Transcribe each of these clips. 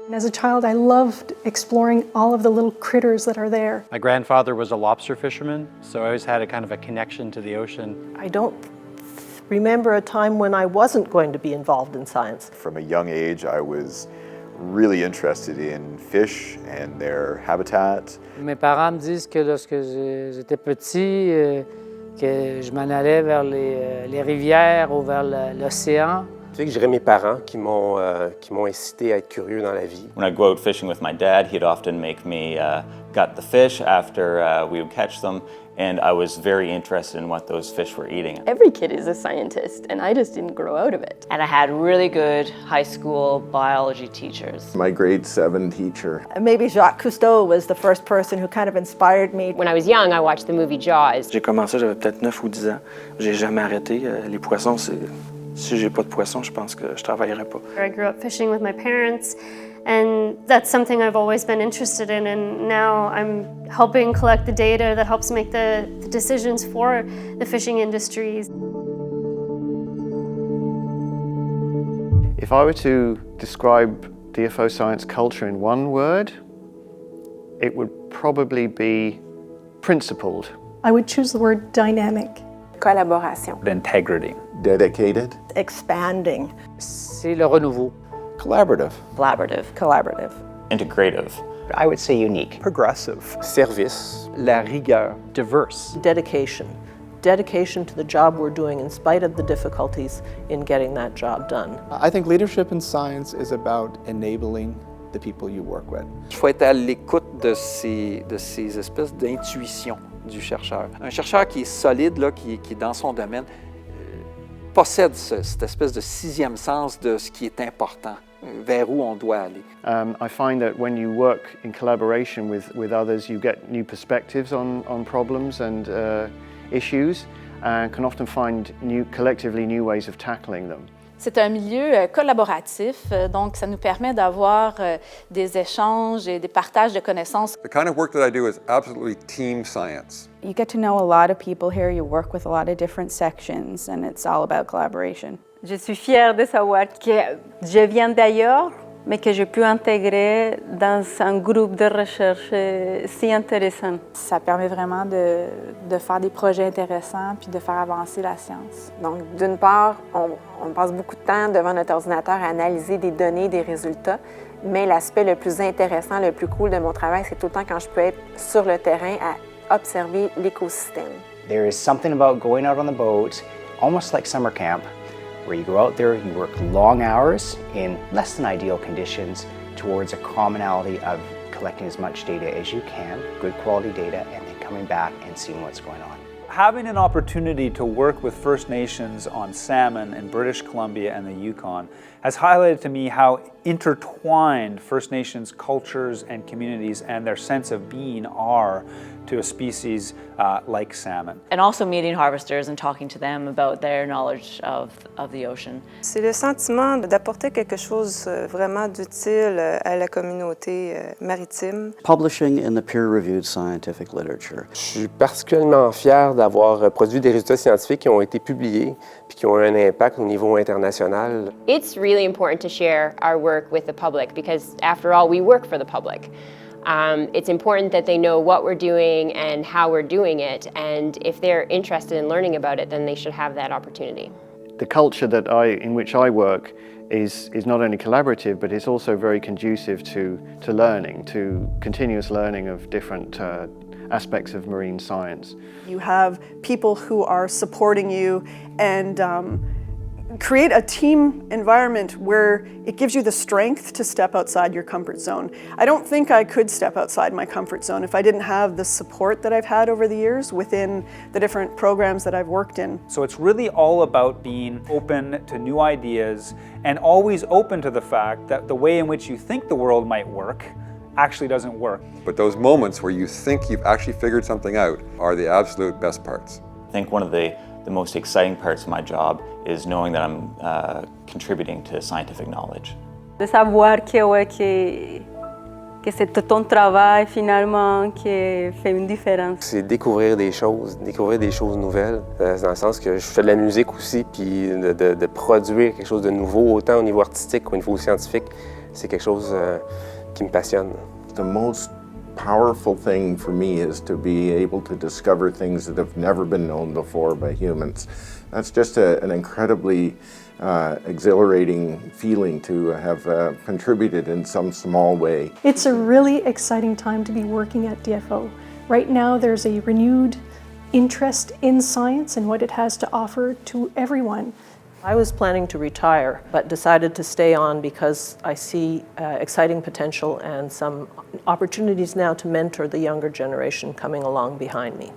And as a child, I loved exploring all of the little critters that are there. My grandfather was a lobster fisherman, so I always had a kind of a connection to the ocean. I don't remember a time when I wasn't going to be involved in science. From a young age, I was really interested in fish and their habitat. Mes parents me disent que lorsque j'étais petit, que je m'en allais vers les rivières ou vers l'océan. Je dirais mes parents qui m'ont incité à être curieux dans la vie. When I go out fishing with my dad, he'd often make me gut the fish after we would catch them, and I was very interested in what those fish were eating. Every kid is a scientist, and I just didn't grow out of it. And I had really good high school biology teachers. My grade 7 teacher. Maybe Jacques Cousteau was the first person who kind of inspired me. When I was young, I watched the movie Jaws. J'ai commencé, j'avais peut-être 9 ou 10 ans. J'ai jamais arrêté. Les poissons, si j'ai pas de poissons, je pense que je travaillerais pas. I grew up fishing with my parents, and that's something I've always been interested in, and now I'm helping collect the data that helps make the decisions for the fishing industries. If I were to describe DFO science culture in one word, it would probably be principled. I would choose the word dynamic. Collaboration. Integrity. Dedicated. Expanding. C'est le renouveau. Collaborative. Collaborative. Collaborative. Integrative. I would say unique. Progressive. Service. La rigueur. Diverse. Dedication. Dedication to the job we're doing in spite of the difficulties in getting that job done. I think leadership in science is about enabling the people you work with. Il faut être à l'écoute de ces espèces d'intuitions du chercheur. Un chercheur qui est solide, là, qui est dans son domaine, possède cette espèce de sixième sens de ce qui est important, vers où on doit aller. I find that when you work in collaboration with others, you get new perspectives on problems and issues, and can often find collectively new ways of tackling them. C'est un milieu collaboratif, donc ça nous permet d'avoir des échanges et des partages de connaissances. The kind of work that I do is absolutely team science. You get to know a lot of people here, you work with a lot of different sections, and it's all about collaboration. Je suis fière de savoir que je viens d'ailleurs, mais que je peux intégrer dans un groupe de recherche si intéressant. Ça permet vraiment de faire des projets intéressants puis de faire avancer la science. Donc, d'une part, on passe beaucoup de temps devant notre ordinateur à analyser des données, des résultats, mais l'aspect le plus intéressant, le plus cool de mon travail, c'est tout le temps quand je peux être sur le terrain à observer l'écosystème. There is something about going out on the boat, almost like summer camp, where you go out there, you work long hours in less than ideal conditions towards a commonality of collecting as much data as you can, good quality data, and then coming back and seeing what's going on. Having an opportunity to work with First Nations on salmon in British Columbia and the Yukon has highlighted to me how intertwined First Nations cultures and communities and their sense of being are to a species like salmon. And also meeting harvesters and talking to them about their knowledge of the ocean. C'est le sentiment d'apporter quelque chose vraiment d'utile à la communauté maritime. Publishing in the peer-reviewed scientific literature. Je suis particulièrement fier d'avoir produit des résultats scientifiques qui ont été publiés puis qui ont eu un impact au niveau international. It's really important to share our work with the public because, after all, we work for the public. It's important that they know what we're doing and how we're doing it, and if they're interested in learning about it, then they should have that opportunity. The culture in which I work is not only collaborative, but it's also very conducive to learning, to continuous learning of different aspects of marine science. You have people who are supporting you and create a team environment where it gives you the strength to step outside your comfort zone. I don't think I could step outside my comfort zone if I didn't have the support that I've had over the years within the different programs that I've worked in. So it's really all about being open to new ideas and always open to the fact that the way in which you think the world might work actually doesn't work. But those moments where you think you've actually figured something out are the absolute best parts. I think one of the most exciting parts of my job is knowing that I'm contributing to scientific knowledge. De savoir que que c'est ton travail finalement qui fait une différence. C'est découvrir des choses nouvelles, dans le sens que je fais de la musique aussi, puis de produire quelque chose de nouveau, autant au niveau artistique qu'au niveau scientifique, c'est quelque chose qui me passionne. The most powerful thing for me is to be able to discover things that have never been known before by humans. That's just an incredibly exhilarating feeling to have contributed in some small way. It's a really exciting time to be working at DFO. Right now there's a renewed interest in science and what it has to offer to everyone. I was planning to retire, but decided to stay on because I see exciting potential and some opportunities now to mentor the younger generation coming along behind me.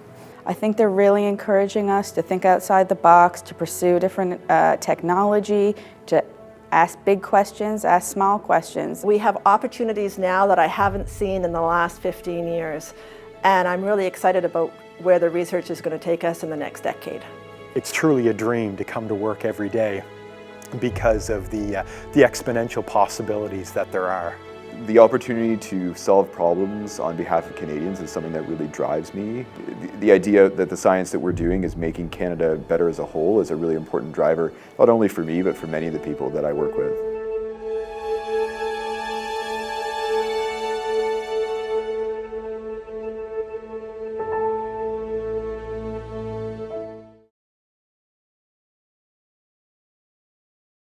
I think they're really encouraging us to think outside the box, to pursue different technology, to ask big questions, ask small questions. We have opportunities now that I haven't seen in the last 15 years, and I'm really excited about where the research is going to take us in the next decade. It's truly a dream to come to work every day because of the exponential possibilities that there are. The opportunity to solve problems on behalf of Canadians is something that really drives me. The idea that the science that we're doing is making Canada better as a whole is a really important driver, not only for me, but for many of the people that I work with.